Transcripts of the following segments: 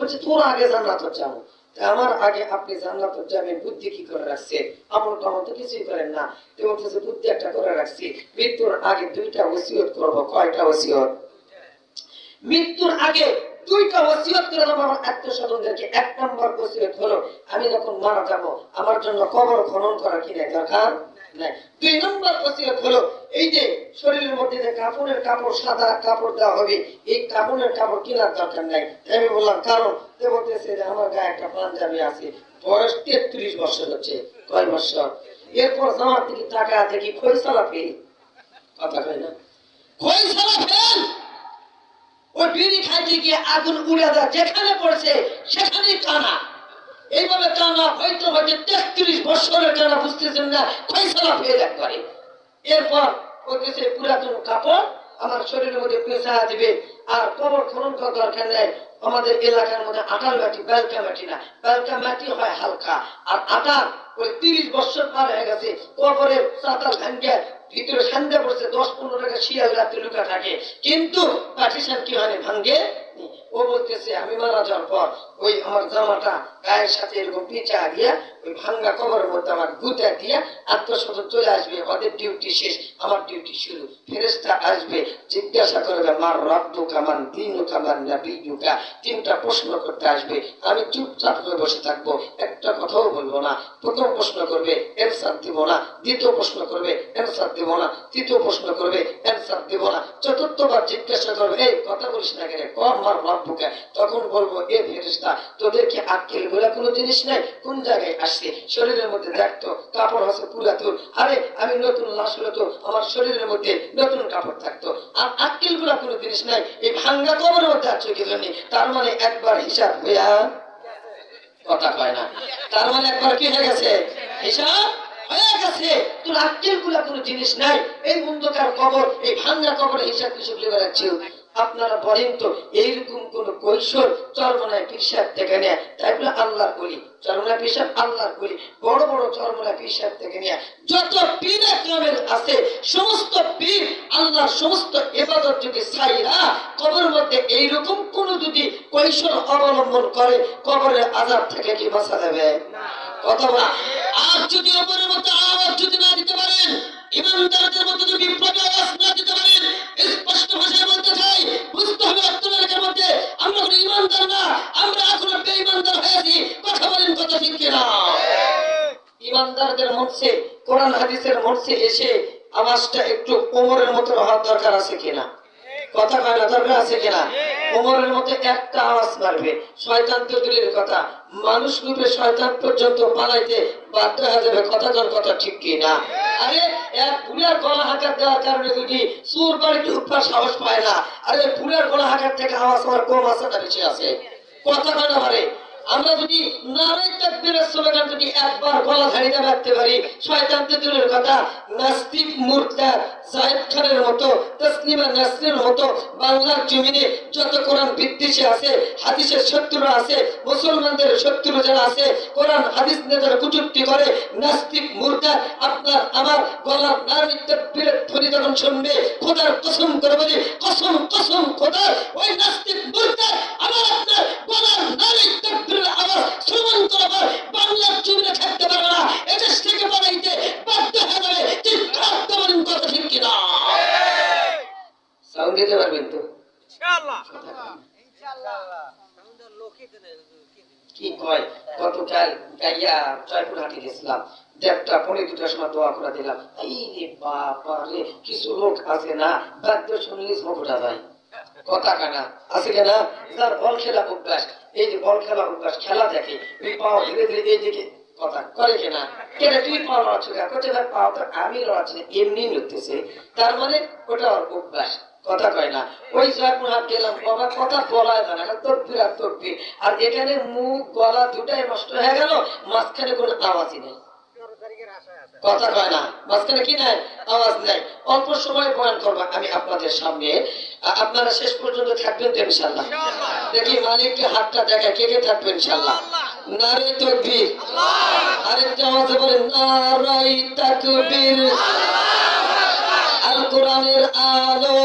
বলছে তোরা আগে জান্নাতে যাও। আমার আগে আপনি জান্নাতে যাবেন বুদ্ধি কি করে রাখছে? আমল টামল তো কিছুই করেন না। তো বলতেছে বুদ্ধি একটা করে রাখছি, মৃত্যুর আগে 2টা ওসিয়ত করব। কয়টা ওসিয়ত? মৃত্যুর আগে 2টা ওসিয়ত করে আমার আত্মীয়-স্বজনদেরকে। 1 নম্বর ওসিয়ত হলো আমি যখন মারা যাব আমার জন্য কবর খনন করা কি দরকার নাই। 2 নম্বর ওসিয়ত হলো এই যে শরীরের মধ্যে যে কাপড়ের কাপড়, সাদা কাপড় দেওয়া হবে, এই কাপড়ের কাপড় কেনার দরকার নাই। আমি বললাম কারণ? সে বলতেছে যে আমার গায়ে একটা পাঞ্জাবি আছে, বয়স 33 বছর হচ্ছে। কয় বছর? এরপর জামার থেকে টাকা দেখি ফয়সালা ফেল। কথা কয় না? ফয়সালা ফেল। ওই বিড়ি খাইতে গিয়ে আগুন উড়ে দেয়, যেখানে পড়ছে সেখানে টানা। এইভাবে টানা হয়তো 33 বছরের টানা, বুঝতেছেন না? ফয়সালা ফেল একবারে। এরপর ওই কিছু পুরাতন কাপড় আমার শরীরের মধ্যে পেঁচা দিবে। আর কবর খনন করার দরকার নেই। আমাদের এলাকার মধ্যে আটাল মাটি, বেলকা মাটি না, বেলকা মাটি হয় হালকা, আর আটাল ওই 30 বছর পার হয়ে গেছে। কবরের চাতাল ভাঙ্গে ভিতরে ঠান্ডা পড়ছে, 10-15 টাকা শিয়াল রাত্রে লুকা থাকে, কিন্তু পার্টিশন কি হয় ভাঙ্গে। ও বলতেছে আমি মারা যাওয়ার পর ওই আমার জামাটা গায়ের সাথে এরকম পিচা দিয়ে ওই ভাঙ্গা কবরের মধ্যে আমার গুতা দিয়ে আত্মস্বজন চলে আসবে। ওদের ডিউটি শেষ, আমার ডিউটি শুরু। ফেরেশতা আসবে, জিজ্ঞাসা করবে মার রাব্বুকা মান দীনুকা মান নাবিয়্যুকা। 3টা প্রশ্ন করতে আসবে। আমি চুপচাপ হয়ে বসে থাকবো, একটা কথাও বলবো না। প্রথম প্রশ্ন করবে, অ্যানসার দিব না। দ্বিতীয় প্রশ্ন করবে, অ্যানসার দিব না। তৃতীয় প্রশ্ন করবে, অ্যানসার দিব না। চতুর্থবার জিজ্ঞাসা করবে এই কথা বলিস না কেন? কম মার রাব্বুকা। তখন বলবো এ ফেরেশতা তোদের কি আক্কেল বলে কোনো জিনিস নাই? কোন জায়গায় আসছে? শরীরের মধ্যে দেখতো কাপড় আছে পুরাতন। আরে আমি নতুন লাশ হলে তো আমার শরীরের মধ্যে নতুন কাপড় থাকতো। আর আক্কেল বলে কোনো জিনিস নাই। এই ভাঙ্গা কবরের মধ্যে আছে কি জন্য? তার মানে একবার হিসাব হইয়া কথা কয় না। তার মানে একবার কি হয়ে গেছে? হিসাব হয়ে গেছে। তোর আক্কেল বলে কোনো জিনিস নাই। এই অন্ধকার কবর, এই ভাঙ্গা কবরে হিসাব কিছু লিখে রাখছে। আপনারা বলেন তো এইরকম কোন কৈশোর চরমনায় পিসাব থেকে নেয়? তাই বলে আল্লাহর বলি চরমনায় পিসাব আল্লাহর বলি, বড় বড় চরমনায় পিসাব থেকে নেয় যত পীর একরামের আছে, সমস্ত পীর আল্লাহর সমস্ত ইবাদত যদি ছাইরা কবরের মধ্যে এইরকম কোন যদি কৈশোর অবলম্বন করে, কবরের আযাব থেকে কি বাঁচা যাবে? কথা বলা। আর যদি ওপরের মধ্যে আওয়াজ যদি না দিতে পারেন, ইমানদারদের মধ্যে যদি বিপ্লবী আওয়াজ না দিতে পারেন, স্পষ্ট ভাষায় বলতে চাই, বুঝতে হবে আপনাদের মধ্যে আমরা কোনো ইমানদার না, আমরা এখনো বেঈমানদার হয়েছি। কথা বলেন, কথা ঠিক কিনা? ইমানদারদের মধ্যে কোরআন হাদিসের মধ্যে এসে আওয়াজটা একটু ওমরের মতো হওয়ার দরকার আছে কিনা? কথা কয় না? দরকার আছে কিনা? ওমরের মধ্যে একটা আওয়াজ মারবে, শয়তান তো দূরের কথা, মানুষ রূপে শয়তান পর্যন্ত পালাইতে বাধ্য হয়ে যাবে। কথা কর, কথা ঠিক কিনা? আরে এক ফুলের গলা হাঁকার দেওয়ার কারণে যদি চোর বাড়িতে উঠবার সাহস পায় না, আরে ফুলের গলা হাঁকার থেকে আওয়াজ আমার কম আছে না বেশি আছে? কথা কয় না? পারে আমরা যদি নারে তাকবীরের স্লোগান যদি একবার গলা ঝাড়িয়ে রাখতে পারি, শয়তান তো দূরের কথা, নাস্তিক মুর্তা জায়েদ খানের মতো, তাসলিমা নাসরিনের মতো বাংলার জমিনে যত কোরআন বিদ্বেষী আছে, হাদিসের শত্রুরা আছে, মুসলমানদের শত্রু যারা আছে, কোরআন হাদিস নিয়ে যারা কটূক্তি করে, নাস্তিক মুর্তা আপনার আমার গলার নারে তাকবীরের ধ্বনি যখন শুনবে, খোদার কসম করে বলি, কসম কসম খোদার, ওই নাস্তিক মুর্তা আমার আপনার গলার নারে তাকবীরের আওয়াজ শ্রবণ করার বাংলার জমিনে থাকতে পারবে না, এদেশ থেকে বাড়াইতে বাধ্য হয়ে যাবে। চিৎকার করেন, কথা ঠিক কিনা? সাউন্ড দিতে পারবেন তো? ইনশাআল্লাহ ইনশাআল্লাহ। কি কয় গতকাল গাইয়া জয়পুরহাটে গেছিলাম, 1:30 পৌনে 2টার সময় দোয়া করে দিলাম। এই রে বাবা রে, কিছু লোক আছে না বাদ্য শুনলে মুখ উঠা যায়। কথা কানা আছে কিনা? যার বল খেলা অভ্যাস, এই যে বল খেলা অভ্যাস, খেলা দেখে ওই পাও ধীরে ধীরে এই দিকে কথা করে কিনা? কেন তুই পাও লড়াচ্ছ? কোথায় পাও তো আমি লড়াচ্ছি না, এমনি লড়তেছে। তার মানে ওটা ওর অভ্যাস। কথা কয় না? ওই জয়পুরহাট গেলাম, বাবা কথা বলা যায় না, তকবীর আর তকবীর, আর এখানে মুখ গলা দুটাই নষ্ট হয়ে গেল, মাঝখানে কোনো আওয়াজই নেই। কথা কয় না? মাঝখানে কি নাই? আওয়াজ নাই। অল্প সময় বয়ান করবো আমি আপনাদের সামনে, আপনারা শেষ পর্যন্ত থাকবেন তো ইনশাআল্লাহ? দেখি মালিককে হাতটা দেখায়, কে কে থাকবেন ইনশাআল্লাহ? নারে তাকবীর, আরেকটা আওয়াজে বলেন নারে তাকবীর। আল কোরআনের আলো,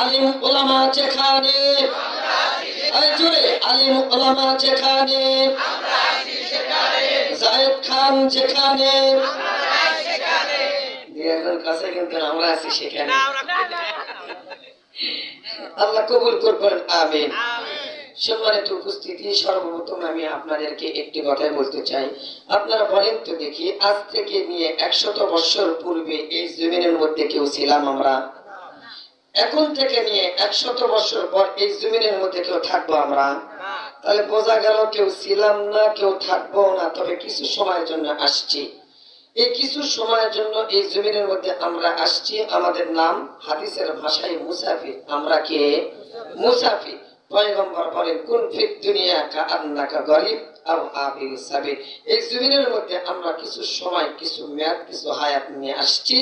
আলিম ওলামা যেখানে, এই জোরে আলিম ওলামা যেখানে, জায়েদ খান যেখানে, দুই কাছে কিন্তু আমরা আছি সেখানে। আল্লাহ কবুল করবেন, আমিন। সম্মানিত উপস্থিতি, সর্বপ্রথম আমি আপনাদেরকে একটি কথাই বলতে চাই। আপনারা বলেন তো দেখি, আজ থেকে নিয়ে 100 বছর পূর্বে এই জমিনের মধ্যে কেউ ছিলাম আমরা? এখন থেকে নিয়ে 100 বছর পর এই জমিনের মধ্যে কেউ থাকবো আমরা? তাহলে বোঝা গেল কেউ ছিলাম না, কেউ থাকবো না, তবে কিছু সময়ের জন্য আসছি। এই কিছু সময়ের জন্য এই জমিনের মধ্যে আমরা আসছি। আমাদের নাম হাদিসের ভাষায় মুসাফির। আমরা কে? মুসাফির। পয়গম্বর বলেন, কুন ফিদ দুনিয়া কাআন্নাকা গরিব আও আবির সাবিল। এই জমিনের মধ্যে আমরা কিছু সময়, কিছু মেয়াদ, কিছু হায়াত নিয়ে আসছি,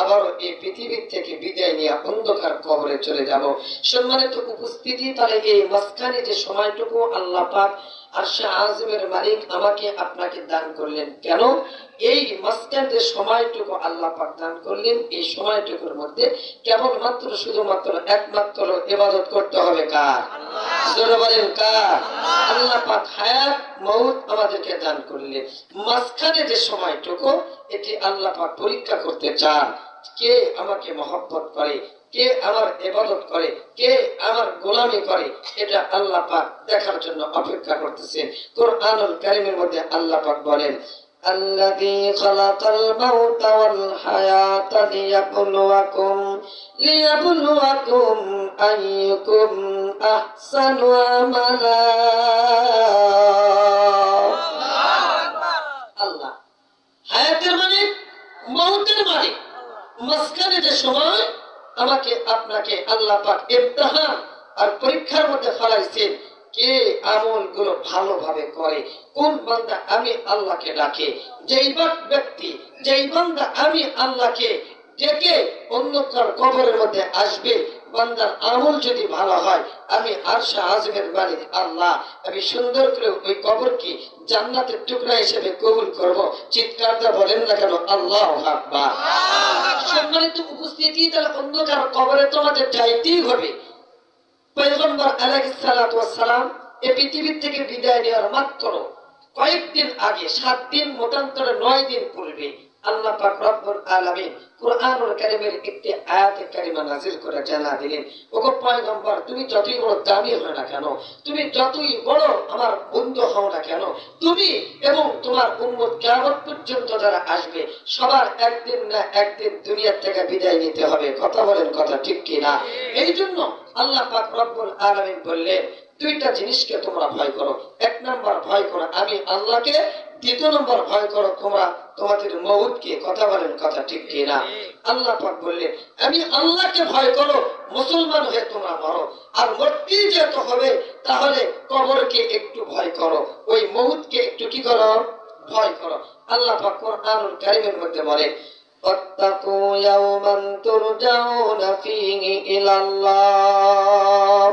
আবারও এই পৃথিবীর থেকে বিদায় নিয়ে অন্ধকার কবরে চলে যাব। সম্মানিত উপস্থিতি, তাহলে এই মাঝখানে যে সময়টুকু আল্লাহ পাক আরশে আযমের মালিক আমাকে আপনাকে দান করলেন, কেন? এই মাঝখানে যে সময়টুকু আল্লাহ পাক দান করলেন, এই সময়টুকুর মধ্যে কেবলমাত্র শুধুমাত্র একমাত্র ইবাদত করতে হবে কার? জোরে বলেন কার? আল্লাহ পাক হায়াত মউত আমাদেরকে দান করলেন। মাঝখানে যে সময়টুকু, এটি আল্লাহ পাক পরীক্ষা করতে চান, কে আমাকে মহব্বত করে, কে আমার ইবাদত করে, কে আমার গোলামি করে, এটা আল্লাহ পাক দেখার জন্য অপেক্ষা করতেছেন। কোরআনুল কারীমের মধ্যে আল্লাহ পাক বলেন, الذي خلق الموت والحياة ليبلوكم أيكم أحسن عملا। আল্লাহ হায়াতের মালিক, মউতের মালিক। মাঝখানে যে সময় আমাকে আপনাকে আল্লাহ পাক ইমতিহান আর পরীক্ষার মধ্যে ফেলাইছেন, কে আমল গুলো ভালোভাবে করে, কোন বান্দা আমি আল্লাহকে ডাকে। যেই ব্যক্তি, যেই বান্দা আমি আল্লাহকে ডেকে অন্ধকার কবরের মধ্যে আসবে, বান্দার আমল যদি ভালো হয়, আমি আরশে আযমের মালিক আল্লাহ, আমি সুন্দর করে ওই কবরকে জান্নাতের টুকরা হিসেবে কবুল করব। চিৎকারটা বলেন না কেন? আল্লাহু আকবার। সম্মানিত উপস্থিতি, তাহলে অন্ধকার কবরে তোমাদের যাইতেই হবে। পয়গম্বর আলাইহিস সালাতু ওয়াস সালাম এই পৃথিবী থেকে বিদায় নেওয়ার মাত্র কয়েকদিন আগে, 7 দিন মতান্তরে 9 দিন পূর্বে আল্লাহ পাক রব্বুল আলামিন কুরআনুল কারীমের একটি আয়াতে কারিমা নাযিল করে জানা দিলেন, ওগো পয়গম্বর, তুমি যতই বড় দামি হও না কেন, তুমি যতই বড় আমার বন্ধু হও না কেন, তুমি এবং তোমার উম্মত কিয়ামত পর্যন্ত যারা আসবে, সবার একদিন না একদিন দুনিয়া থেকে বিদায় নিতে হবে। কথা বলেন, কথা ঠিক কি না? এই জন্য আল্লাহ পাক রব্বুল আলামিন বললেন, দুইটা জিনিসকে তোমরা ভয় করো। 1 নাম্বার ভয় করো আমি আল্লাহকে, 2 নম্বর ভয় করো তোমরা তোমাদের মউতকে। কথা বলেন, কথা ঠিক কি না? আল্লাহ পাক বললেন, আমি আল্লাহকে ভয় করো, মুসলমান হয়ে তোমরা মরো। আর মরতেই যেতে হবে, তাহলে কবরকে একটু ভয় করো, ওই মউতকে একটু কি করো? ভয় করো। আল্লাহ পাক কুরআনুল কারীমের মধ্যে বলেন, ওয়াত্তাকু ইয়াওমান তুরজাউনা ফীহি ইলাল্লাহ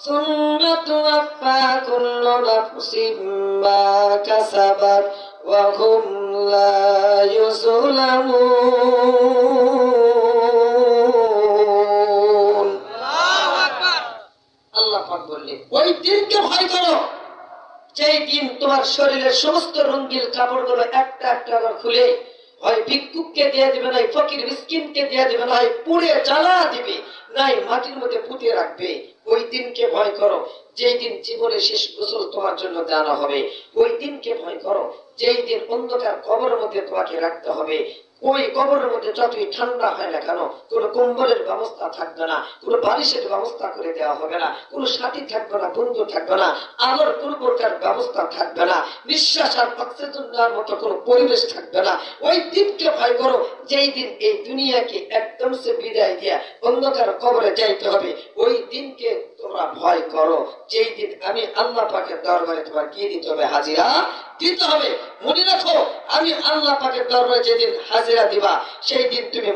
সুম্মা তুওয়াফা কুল্লু নাফসিন মা কাসাবাত ওয়া হুম লা ইউযলামুন। আল্লাহু আকবার। আল্লাহ পাক বললেন, ওই দিনকে ভয় করো যেই দিন তোমার শরীরের সমস্ত রঙিন কাপড়গুলো একটা একটা করে খুলে হয় ভিক্ষুককে দিয়ে দিবে, নাই ফকির মিসকিনকে দিয়ে দিবে, নাই পুড়ে জ্বালা দিবে, নাই মাটির মধ্যে পুঁতে রাখবে। ওই দিনকে ভয় করো যেই দিন জীবনের শেষ গোসল তোমার জন্য জানা হবে। ওই দিনকে ভয় করো যেই দিন অন্ধকার কবরের মধ্যে তোমাকে রাখতে হবে। ওই কবরের মধ্যে যতই ঠান্ডা হয় না কেন, কোনো কম্বলের ব্যবস্থা থাকবে না, কোনো বালিশের ব্যবস্থা করে দেওয়া হবে না, কোনো সাথী থাকবে না, বন্ধু থাকবে না, আলোর কোনো প্রকার ব্যবস্থা থাকবে না, নিঃশ্বাস আর অক্সিজেন নেওয়ার মতো কোনো পরিবেশ থাকবে না। ওই দিনকে ভয় করো যেই দিন এই দুনিয়াকে একদম সে বিদায় দিয়া অন্ধকার কবরে যাইতে হবে। ওই দিনকে তোমরা ভয় করো যেই দিন আমি আল্লাহ পাকের দরবারে তোমার কি দিতে হবে? হাজিরা দিতে হবে। মনে রাখো, আমি আল্লাহ পাকের দরবারে যেদিন হাজিরা দিবা, সেই দিন তুমি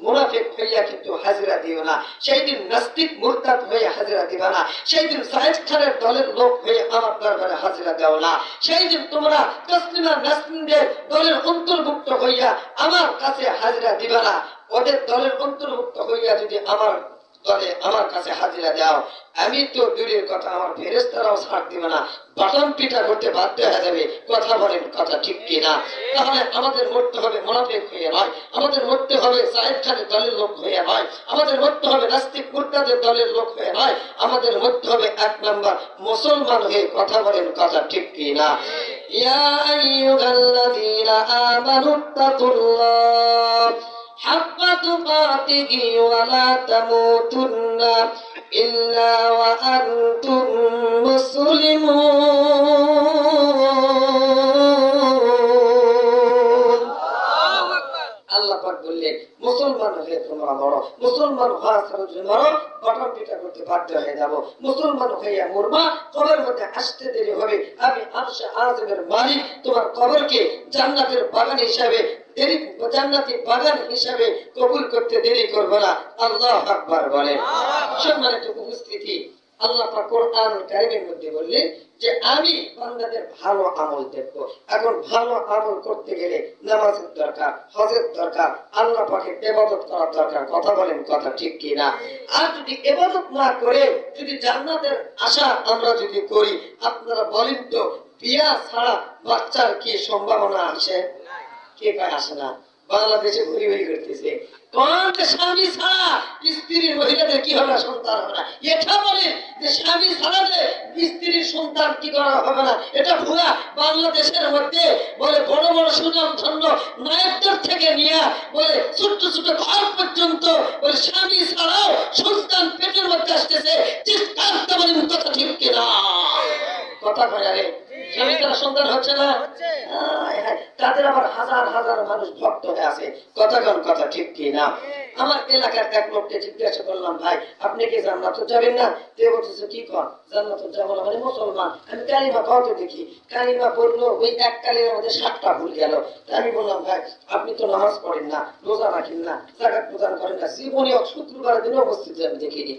মুনাফিক হইয়া কিন্তু হাজিরা দিও না। সেই দিন নাস্তিক মুরতাদ হয়ে হাজিরা দিবা না। সেই দিন সাহেব খানের দলের লোক হয়ে আমার দরবারে হাজিরা দাও না। সেই দিন তোমরা তসলিমা নাসরিনদের দলের অন্তর্ভুক্ত হইয়া আমার কাছে হাজিরা দিবা না। ওদের দলের অন্তর্ভুক্ত হইয়া যদি আমার বলে আমার কাছে হাজিরা দাও। আমি তো দূরের কথা, আমার ফেরেশতারাও ছাড় দিবে না, বাটন পিটা করতে বাধ্য হয়ে যাবে। কথা বলেন, কথা ঠিক কিনা? তাহলে আমাদের মরতে হবে মুনাফিক হয়ে নয়, আমাদের মরতে হবে সাহেব খানের দলের লোক হয়ে নয়, আমাদের মরতে হবে নাস্তিক মুরতাদের দলের লোক হয়ে নয়, আমাদের মরতে হবে এক নাম্বার মুসলমান হয়ে। কথা বলেন, কথা ঠিক কিনা? ইয়া আইয়ুহাল্লাযীনা আমানুত্তাকুল্লাহ হাক্কা তুকাতিহি ওয়া লা তামুতুন্না ইল্লা ওয়া আনতুম মুসলিমুন। আল্লাহ পাক বললেন মুসলমান হয়ে তোমরা মরো, মুসলমান হওয়া ছাড়া যদি মরো বাটন পিটা করতে বাধ্য হয়ে যাবো। মুসলমান হইয়া মরবা, কবরের মধ্যে আসতে দেরি হবে। আমি আরশে আযমের মালিক তোমার কবরকে জান্নাতের বাগান হিসাবে জান্নাতি বাগান হিসাবে কবুল করতে দেরি করবো না। আল্লাহু আকবার বলেন। সম্মানিত উপস্থিতি, আল্লাহ পাক কোরআন কারীমের মধ্যে বললেন যে আমি বান্দাদের ভালো আমল দেখব। এখন ভালো আমল করতে গেলে নামাজের দরকার, হজের দরকার, আল্লাহ পাকের ইবাদত করার দরকার। কথা বলেন, কথা ঠিক কি না? আর যদি ইবাদত না করে যদি জান্নাতের আশা আমরা যদি করি, আপনারা বলেন তো বিয়া ছাড়া বাচ্চার কি সম্ভাবনা আছে? কে কয় আসে না? বাংলাদেশে ঘুরি ঘুরি করতেছে কোন স্বামী ছাড়া স্ত্রীর মহিলাদের কি হবে না, সন্তান হবে না। এটা বলে যে স্বামী ছাড়া যে স্ত্রীর সন্তান কি করা হবে না, এটা ভুয়া। বাংলাদেশের মধ্যে বলে বড় বড় সুনাম ধন্য নায়কদের থেকে নিয়ে বলে ছোট্ট ছোট ঘর পর্যন্ত বলে স্বামী ছাড়াও সন্তান পেটের মধ্যে আসতেছে। চিৎকার করতে বলেন, কথা ঠিক কিনা? কথা কয় রে, স্বামী ছাড়া সন্তান হচ্ছে না। তাদের আবার হাজার হাজার মানুষ ভক্ত হয়ে আছে। কথা কন, কথা ঠিক কি না? আমার এলাকার এক লোককে জিজ্ঞাসা করলাম, ভাই আপনি কি জান্নাত যাবেন না? তে বলতেছে কি কর জান্নাত যাব না, মানে মুসলমান। আমি কালিমা কত দেখি, কালিমা পড়লো ওই এক কালিমার মধ্যে 7টা ভুল গেল। আমি বললাম, ভাই আপনি তো নামাজ পড়েন না, রোজা রাখেন না, যাকাত প্রদান করেন না, জীবনে শুক্রবার দিনে উপস্থিত আমি দেখিনি।